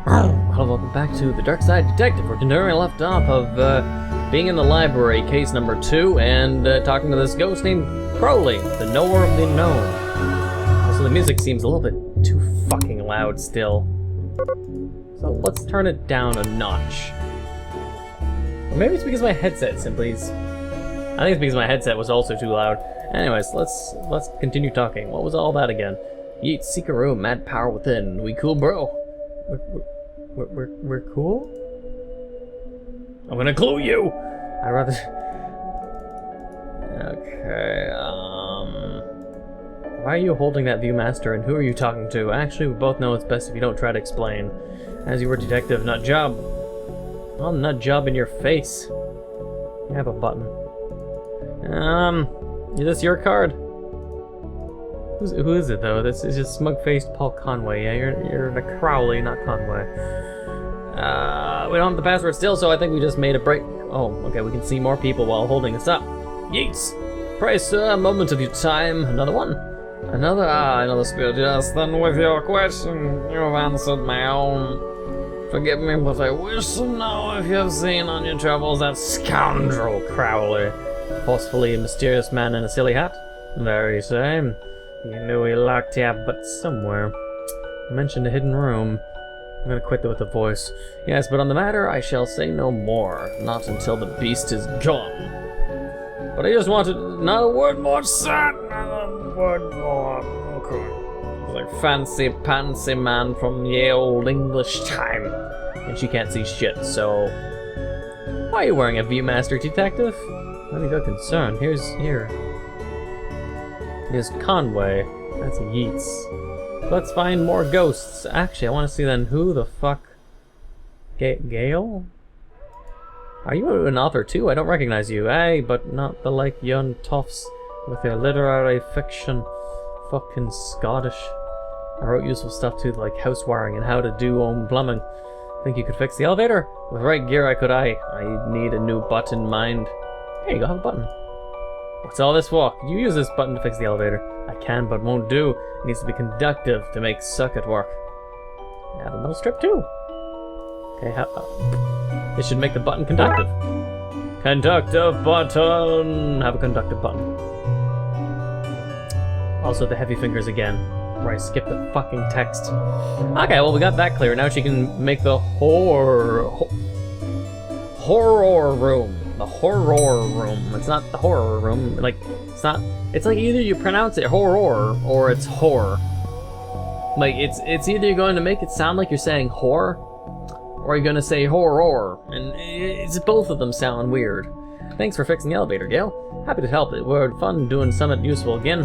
Hello, welcome back to the Darkside Detective. We're continuing left off of being in the library, case number 2, and talking to this ghost named Crowley, the knower of the known. Also, the music seems a little bit too fucking loud still. So let's turn it down a notch. Or maybe it's because my headset simply is... I think it's because my headset was also too loud. Anyways, let's continue talking. What was all that again? Yeet, seek a room, mad power within. We cool, bro. We're cool? I'm gonna clue you! I'd rather... Okay, why are you holding that Viewmaster and who are you talking to? Actually, we both know it's best if you don't try to explain. As you were detective, nut job. I'll nut job in your face. You have a button. Is this your card? Who is it though? This is just smug-faced Paul Conway. Yeah, you're a Crowley, not Conway. We don't have the password still, so I think we just made a break. Oh, okay, we can see more people while holding this up. Yeats! Pray, sir, a moment of your time. Another one? Another spirit. Yes, then with your question, you've answered my own. Forgive me, but I wish to know if you've seen on your travels that scoundrel Crowley. Forcefully mysterious man in a silly hat? Very same. You knew he locked you up, but somewhere. You mentioned a hidden room. I'm gonna quit with a voice. Yes, but on the matter I shall say no more. Not until the beast is gone. But I just wanted not a word more said, not a word more. Okay. Like fancy pantsy man from ye old English time. And she can't see shit, so... Why are you wearing a Viewmaster, detective? Let me go concern. Here's Conway. That's Yeats. Let's find more ghosts. Actually, I want to see then who the fuck... Gale? Are you an author too? I don't recognize you. Aye, but not the like young toffs with their literary fiction. Fucking Scottish. I wrote useful stuff too, like house wiring and how to do own plumbing. Think you could fix the elevator? With right gear I could. I need a new button mind. Here you go, have a button. What's all this for? Could you use this button to fix the elevator? I can, but won't do. It needs to be conductive to make circuit work. I have a metal strip too. Okay, this should make the button conductive. Conductive button! Have a conductive button. Also the heavy fingers again, where I skipped the fucking text. Okay, well we got that clear. Now she can make the horror room. The horror room. It's not the horror room. Like, it's not. It's like either you pronounce it horror or it's horror. Like it's either you're going to make it sound like you're saying whore, or you're gonna say horror, and it's both of them sound weird. Thanks for fixing the elevator, Gail. Happy to help. It was fun doing something useful again.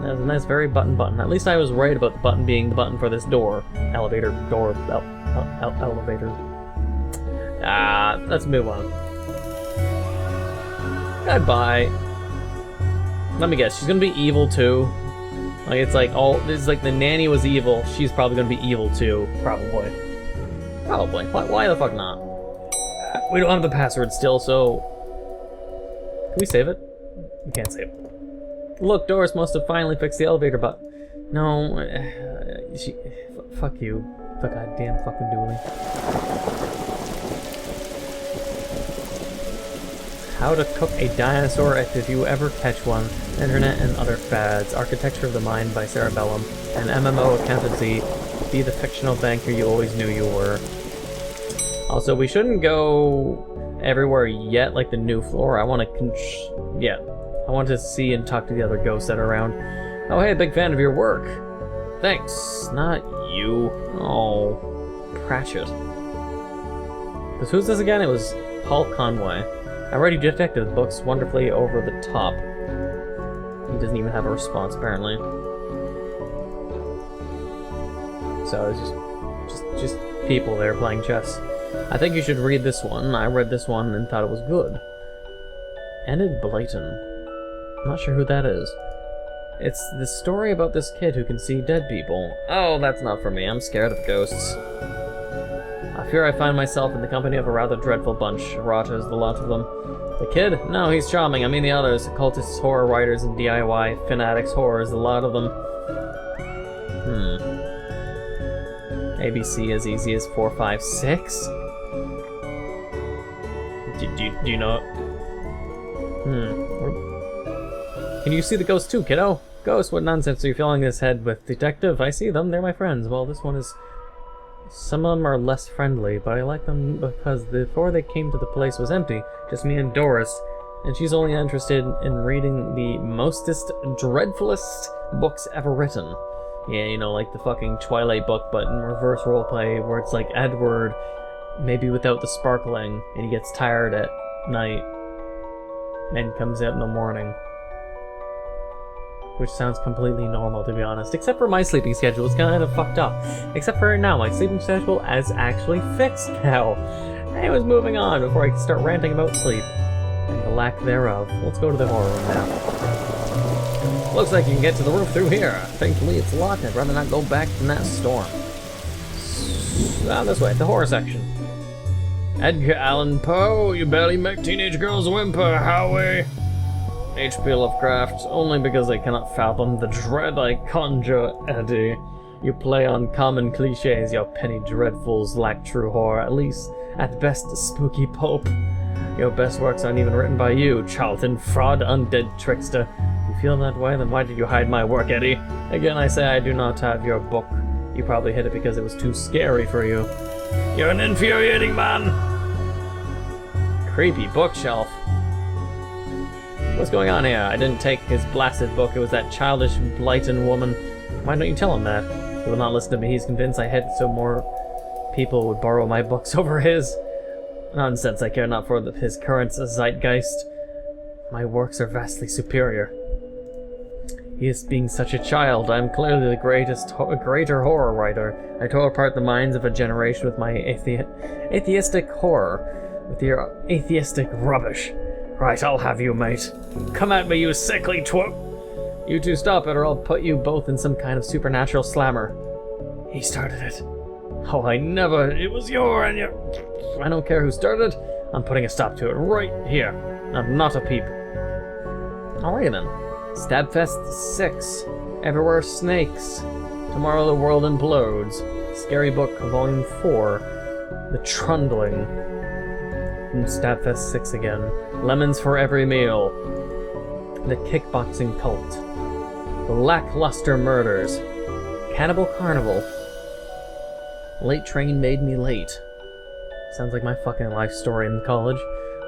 That was a nice, very button. At least I was right about the button being the button for this door, elevator door, elevator. Let's move on. Goodbye. Let me guess, she's gonna be evil too. Like it's like the nanny was evil. She's probably gonna be evil too. Probably. Why the fuck not? We don't have the password still, so can we save it? We can't save it. Look, Doris must have finally fixed the elevator, but no, fuck you, the goddamn fucking dually. How to cook a dinosaur if you ever catch one. Internet and other fads. Architecture of the Mind by Sergal. And MMO accountancy. Be the fictional banker you always knew you were. Also, we shouldn't go everywhere yet, like the new floor. I want to I want to see and talk to the other ghosts that are around. Oh, hey, big fan of your work. Thanks. Not you. Oh, Pratchett. Because who's this again? It was Paul Conway. I read detective books wonderfully over the top. He doesn't even have a response, apparently. So it's just people there playing chess. I think you should read this one. I read this one and thought it was good. Enid Blyton. I'm not sure who that is. It's the story about this kid who can see dead people. Oh, that's not for me. I'm scared of ghosts. I fear I find myself in the company of a rather dreadful bunch. Rotters, the lot of them. The kid? No, he's charming. I mean the others. Occultists, horror writers, and DIY fanatics, horrors, the lot of them. ABC as easy as 4, 5, 6? Do you know? Can you see the ghost too, kiddo? Ghost, what nonsense are you filling this head with? Detective, I see them, they're my friends. Well, this one is... Some of them are less friendly, but I like them because before they came to the place was empty. Just me and Doris. And she's only interested in reading the mostest, dreadfulest books ever written. Yeah, you know, like the fucking Twilight book, but in reverse roleplay, where it's like Edward, maybe without the sparkling, and he gets tired at night, and comes out in the morning. Which sounds completely normal, to be honest. Except for my sleeping schedule, it's kind of fucked up. Except for right now, my sleeping schedule is actually fixed now. I was moving on before I could start ranting about sleep. And the lack thereof. Let's go to the horror room now. Looks like you can get to the roof through here. Thankfully it's locked. I'd rather not go back in that storm. This way, the horror section. Edgar Allan Poe, you barely make teenage girls whimper, Howie. H.P. Lovecraft, only because I cannot fathom the dread I conjure, Eddie. You play on common cliches, your penny dreadfuls lack true horror, at least, at best, spooky pulp. Your best works aren't even written by you, charlatan, fraud, undead trickster. If you feel that way, then why did you hide my work, Eddie? Again, I say I do not have your book. You probably hid it because it was too scary for you. You're an infuriating man! Creepy bookshelf. What's going on here? I didn't take his blasted book. It was that childish Blighton woman. Why don't you tell him that? He will not listen to me. He's convinced I hid it so more people would borrow my books over his. Nonsense. I care not for his current zeitgeist. My works are vastly superior. He is being such a child. I am clearly the greater horror writer. I tore apart the minds of a generation with my atheistic horror. With your atheistic rubbish. Right, I'll have you, mate. Come at me, you sickly twit! You two stop it, or I'll put you both in some kind of supernatural slammer. He started it. Oh, I never... It was and you... I don't care who started. I'm putting a stop to it right here. I'm not a peep. Alright then. Stabfest 6. Everywhere snakes. Tomorrow the world implodes. Scary Book, Volume 4. The Trundling. Stabfest 6 again. Lemons for every meal. The Kickboxing Cult. The Lackluster Murders. Cannibal Carnival. Late Train Made Me Late. Sounds like my fucking life story in college.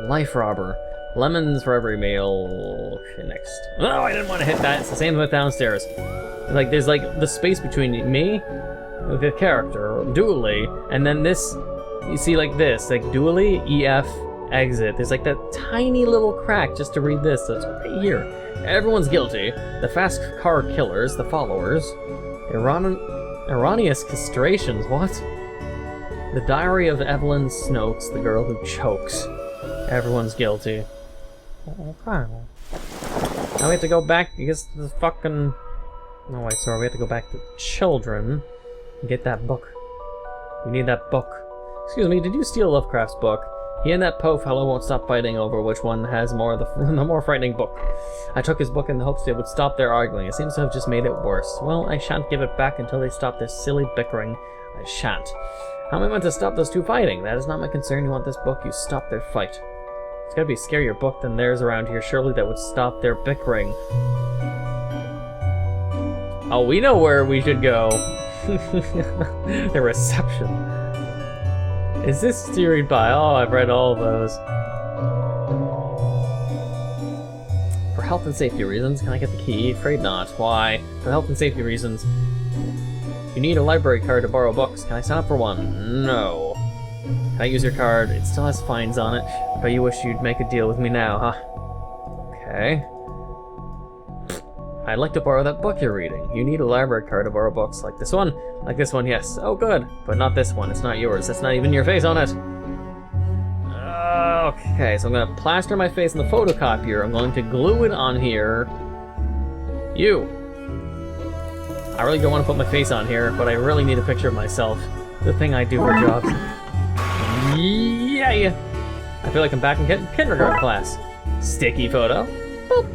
Life Robber. Lemons for every meal. Okay, next. Oh, I didn't want to hit that. It's the same with downstairs. Like, there's like the space between me, the character, dually, and then this. You see, like this, like dually, EF, exit. There's like that tiny little crack just to read this. That's right here. Everyone's guilty. The fast car killers, the followers. Erroneous castrations, what? The Diary of Evelyn Snokes, the girl who chokes. Everyone's guilty. Okay. Now we have to go back, I guess the fucking... No, wait, sorry, we have to go back to children and get that book. We need that book. Excuse me, did you steal Lovecraft's book? He and that Poe fellow won't stop fighting over which one has more of the more frightening book. I took his book in the hopes they would stop their arguing. It seems to have just made it worse. Well, I shan't give it back until they stop their silly bickering. I shan't. How am I meant to stop those two fighting? That is not my concern. You want this book, you stop their fight. It's gotta be a scarier book than theirs around here, surely, that would stop their bickering. Oh, we know where we should go. The reception. Is this to read by? Oh, I've read all of those. For health and safety reasons, can I get the key? Afraid not. Why? For health and safety reasons. You need a library card to borrow books. Can I sign up for one? No. Can I use your card? It still has fines on it, but you wish you'd make a deal with me now, huh? Okay. I'd like to borrow that book you're reading. You need a library card to borrow books. Like this one? Like this one, yes. Oh, good. But not this one. It's not yours. That's not even your face on it. Okay, so I'm going to plaster my face in the photocopier. I'm going to glue it on here. You. I really don't want to put my face on here, but I really need a picture of myself. The thing I do for jobs. Yeah. I feel like I'm back in kindergarten class. Sticky photo. Boop.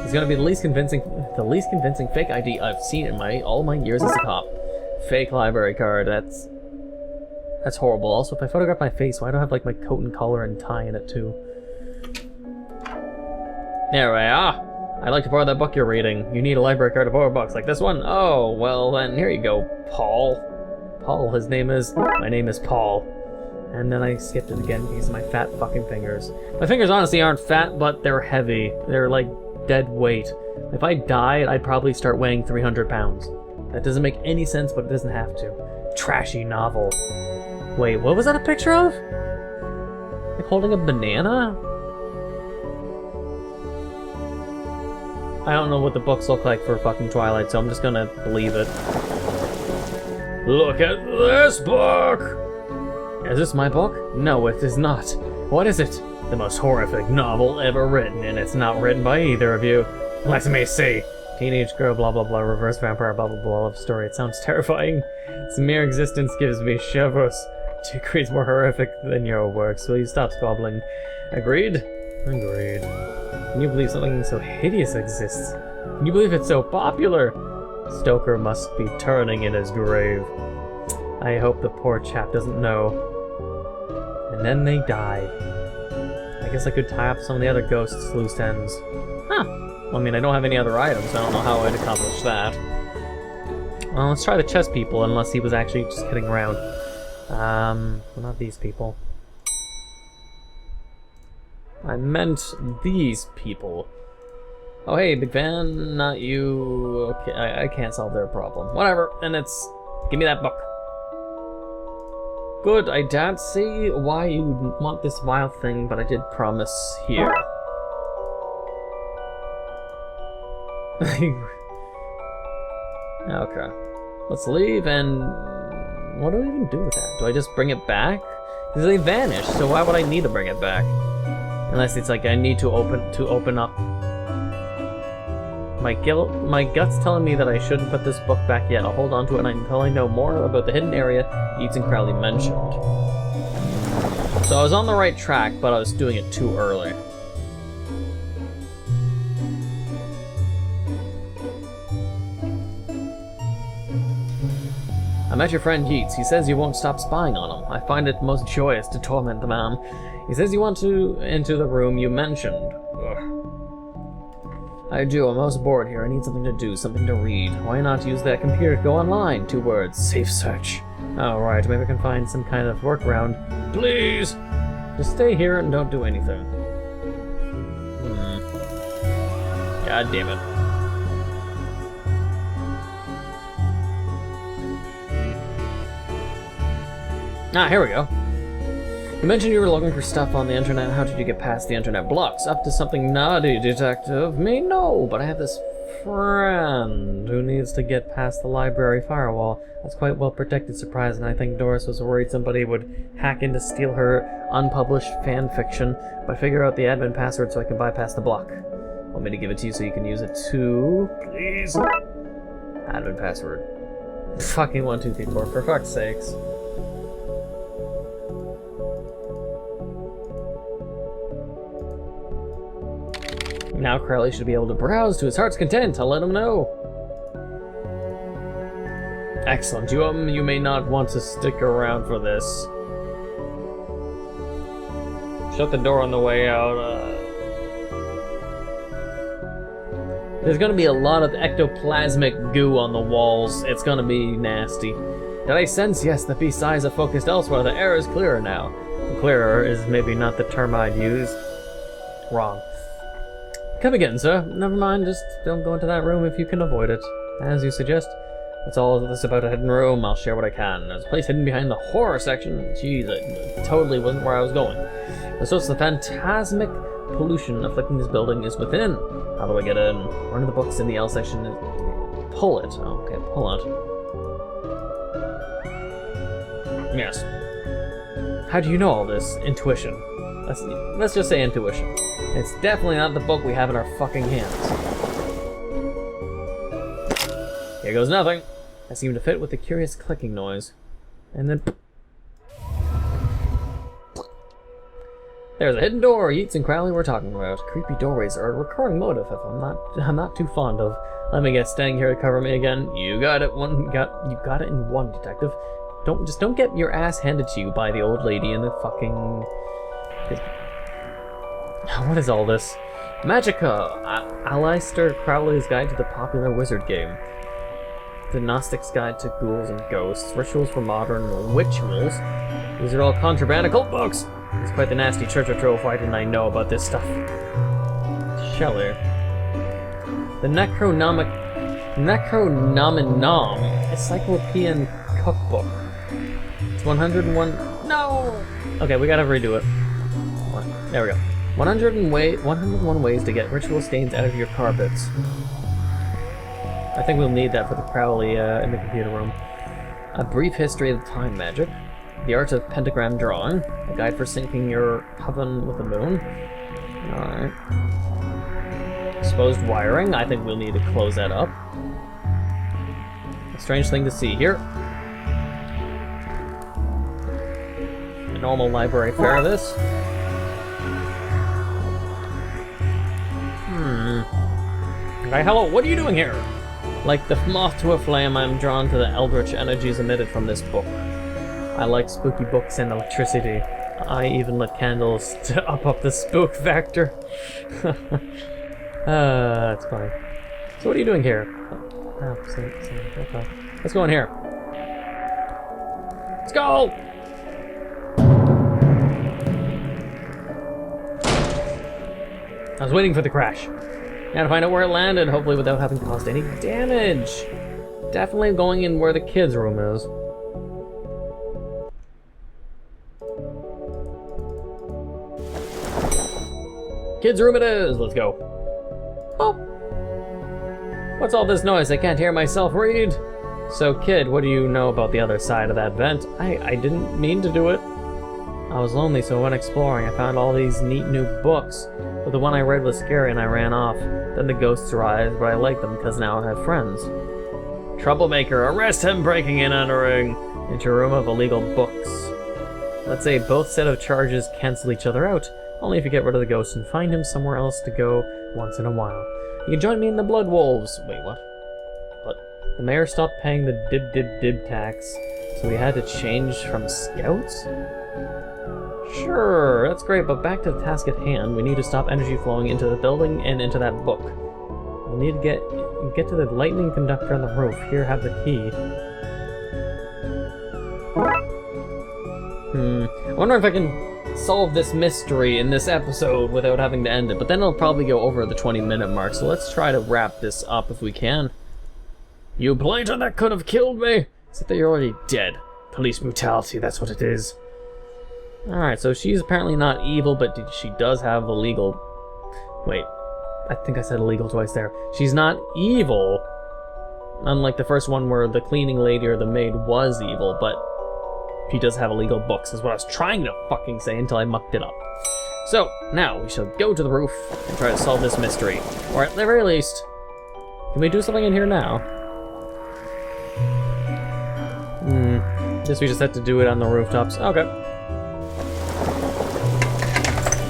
It's gonna be the least convincing fake ID I've seen in all my years as a cop. fake library card. That's horrible. Also, if I photograph my face, why do I have like my coat and collar and tie in it too? There we are. I'd like to borrow that book you're reading. You need a library card to borrow books like this one? Oh, well then, here you go, Paul. Paul, my name is Paul. And then I skipped it again because of my fat fucking fingers. My fingers honestly aren't fat, but they're heavy. They're like dead weight. If I died, I'd probably start weighing 300 pounds. That doesn't make any sense, but it doesn't have to. Trashy novel. Wait, what was that a picture of? Like holding a banana? I don't know what the books look like for fucking Twilight, so I'm just gonna believe it. Look at this book! Is this my book? No, it is not. What is it? The most horrific novel ever written, and it's not written by either of you. Let me see. Teenage girl, blah blah blah, reverse vampire, blah blah blah, love story. It sounds terrifying. Its mere existence gives me shivers. 2 degrees more horrific than your works. Will you stop squabbling? Agreed? Agreed. Can you believe something so hideous exists? Can you believe it's so popular? Stoker must be turning in his grave. I hope the poor chap doesn't know. And then they died. I guess I could tie up some of the other ghosts' loose ends. Huh. Well, I mean, I don't have any other items, so I don't know how I'd accomplish that. Well, let's try the chess people, unless he was actually just kidding around. Well, not these people. I meant these people. Oh, hey, big fan, not you. Okay, I can't solve their problem. Whatever, and it's... Give me that book. Good, I don't see why you want this wild thing, but I did promise here. Okay. Let's leave, and... What do I even do with that? Do I just bring it back? Because they vanish, so why would I need to bring it back? Unless it's like I need to open up. My gut's telling me that I shouldn't put this book back yet. I'll hold on to it until I know more about the hidden area Yeats and Crowley mentioned. So I was on the right track, but I was doing it too early. I met your friend Yeats. He says you won't stop spying on him. I find it most joyous to torment the man. He says you want to enter the room you mentioned. Ugh. I do. I'm most bored here. I need something to do, something to read. Why not use that computer to go online? 2 words. Safe search. Alright, maybe I can find some kind of workaround. Please! Just stay here and don't do anything. God damn it. Ah, here we go. You mentioned you were looking for stuff on the internet. How did you get past the internet blocks? Up to something naughty, detective? Me? No, but I have this friend who needs to get past the library firewall. That's quite well protected, surprise, and I think Doris was worried somebody would hack in to steal her unpublished fan fiction, but figure out the admin password so I can bypass the block. Want me to give it to you so you can use it too? Please? Admin password. Fucking 1, 2, 3, 4, for fuck's sakes. Now Crowley should be able to browse to his heart's content. I'll let him know. Excellent. You may not want to stick around for this. Shut the door on the way out. There's gonna be a lot of ectoplasmic goo on the walls. It's gonna be nasty. Did I sense? Yes, the beast's eyes are focused elsewhere. The air is clearer now. Clearer is maybe not the term I'd use. Wrong. Come again, sir. Never mind, just don't go into that room if you can avoid it. As you suggest. That's all this about a hidden room. I'll share what I can. There's a place hidden behind the horror section. Jeez, it totally wasn't where I was going. The source of the phantasmic pollution afflicting this building is within. How do I get in? One of the books in the L section is... Pull it. Okay, pull it. Yes. How do you know all this? Intuition. Let's just say intuition. It's definitely not the book we have in our fucking hands. Here goes nothing. I seem to fit with the curious clicking noise. And then... There's a hidden door Yeats and Crowley were talking about. Creepy doorways are a recurring motive I'm not too fond of. Let me guess, staying here to cover me again. You got it in one, detective. Don't get your ass handed to you by the old lady in the fucking... What is all this? Magica! Aleister Crowley's Guide to the Popular Wizard Game. The Gnostic's Guide to Ghouls and Ghosts. Rituals for Modern Witchuals. These are all contraband occult books! It's quite the nasty treasure trove. Why didn't I know about this stuff? Shelley. The Necronomenon Encyclopedian Cookbook. It's 101... No! Okay, we gotta redo it. There we go. 101 ways to get ritual stains out of your carpets. I think we'll need that for the Crowley in the computer room. A brief history of time magic. The art of pentagram drawing. A guide for syncing your coven with the moon. Alright. Exposed wiring. I think we'll need to close that up. A strange thing to see here. A normal library fare of this. Okay, hello, what are you doing here? Like the moth to a flame, I'm drawn to the eldritch energies emitted from this book. I like spooky books and electricity. I even lit candles to up the spook factor. That's funny. So what are you doing here? Oh, okay. Let's go in here. Let's go! I was waiting for the crash. Gotta find out where it landed, hopefully without having caused any damage. Definitely going in where the kids' room is. Kids' room it is! Let's go. Oh! What's all this noise? I can't hear myself read. So, kid, what do you know about the other side of that vent? I didn't mean to do it. I was lonely, so I went exploring. I found all these neat new books. But the one I read was scary and I ran off. Then the ghosts arrived, but I liked them because now I have friends. Troublemaker, arrest him breaking and entering into a room of illegal books. Let's say both set of charges cancel each other out, only if you get rid of the ghost and find him somewhere else to go once in a while. You can join me in the Blood Wolves. Wait, what? But the mayor stopped paying the dib tax, so we had to change from scouts? Sure, that's great, but back to the task at hand. We need to stop energy flowing into the building and into that book. We need to get to the lightning conductor on the roof. Here, have the key. I wonder if I can solve this mystery in this episode without having to end it, but then it'll probably go over the 20-minute mark, so let's try to wrap this up if we can. You blatant that could have killed me! Except that you're already dead. Police brutality, that's what it is. Alright, so she's apparently not evil, but she does have illegal... Wait, I think I said illegal twice there. She's not evil, unlike the first one where the cleaning lady or the maid was evil, but she does have illegal books, is what I was trying to fucking say until I mucked it up. So, now we shall go to the roof and try to solve this mystery. Or at the very least, can we do something in here now? Guess we just have to do it on the rooftops. Okay.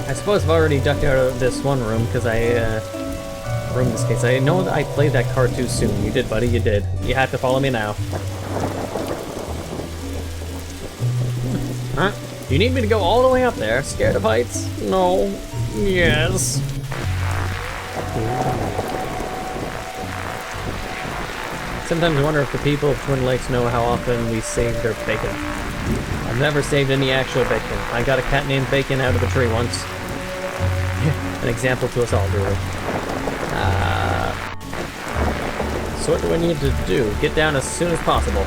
I suppose I've already ducked out of this one room because in this case. I know that I played that card too soon. You did, buddy, you did. You have to follow me now. Huh? Do you need me to go all the way up there? Scared of heights? No. Yes. Sometimes I wonder if the people of Twin Lakes know how often we save their bacon. I've never saved any actual bacon. I got a cat named Bacon out of a tree once. An example to us all, really. So what do I need to do? Get down as soon as possible.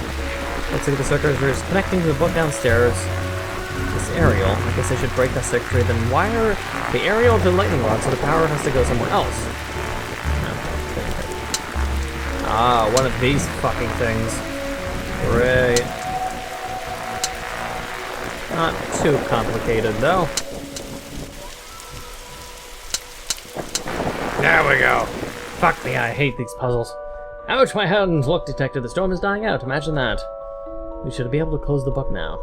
Looks like the circuitry is connecting to the book downstairs. This aerial. I guess I should break that circuitry, then wire the aerial to the lightning rod so the power has to go somewhere else. Ah, one of these fucking things. Great. Not too complicated, though. There we go. Fuck me, I hate these puzzles. Ouch, my hands! Look, Detective, the storm is dying out. Imagine that. We should be able to close the book now.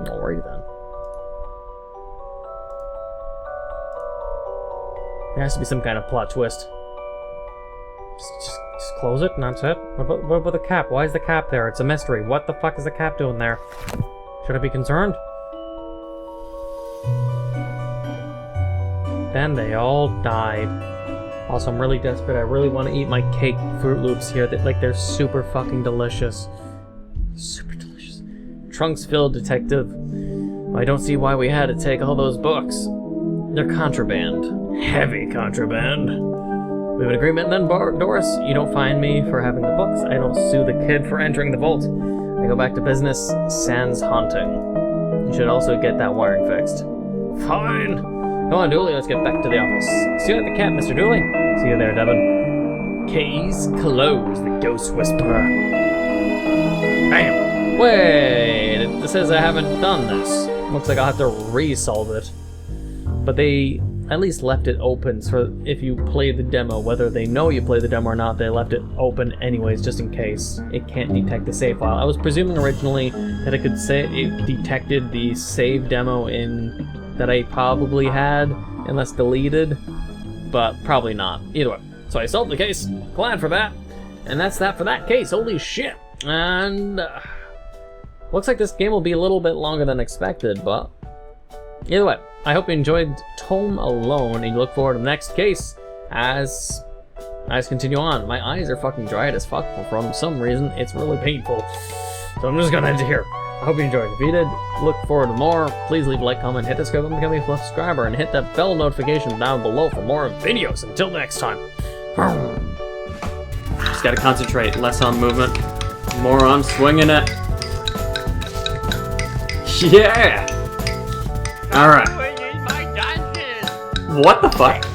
Alrighty then. There has to be some kind of plot twist. Just close it and that's it? What about the cap? Why is the cap there? It's a mystery. What the fuck is the cap doing there? Should I be concerned? Then they all died. Also, I'm really desperate. I really want to eat my cake Fruit Loops here. They're super fucking delicious. Super delicious. Trunks filled, detective. I don't see why we had to take all those books. They're contraband. Heavy contraband. We have an agreement then, Doris. You don't fine me for having the books. I don't sue the kid for entering the vault. I go back to business, sans haunting. You should also get that wiring fixed. Fine. Come on, Dooley, let's get back to the office. See you at the camp, Mr. Dooley. See you there, Devin. Case closed, the ghost whisperer. Bam! Wait, it says I haven't done this. Looks like I'll have to re-solve it. But they at least left it open, so if you play the demo, whether they know you play the demo or not, they left it open anyways, just in case it can't detect the save file. I was presuming originally that it could say it detected the save demo in that I probably had, unless deleted, but probably not. Either way. So I solved the case. Glad for that. And that's that for that case. Holy shit. And looks like this game will be a little bit longer than expected, but either way, I hope you enjoyed Tome Alone, and you look forward to the next case as continue on. My eyes are fucking dried as fuck from some reason. It's really painful. So I'm just gonna end it here. I hope you enjoyed. If you did, look forward to more. Please leave a like, comment, hit the subscribe button, become a subscriber, and hit that bell notification down below for more videos. Until next time. Just gotta concentrate. Less on movement, more on swinging it. Yeah! Alright. What the fuck?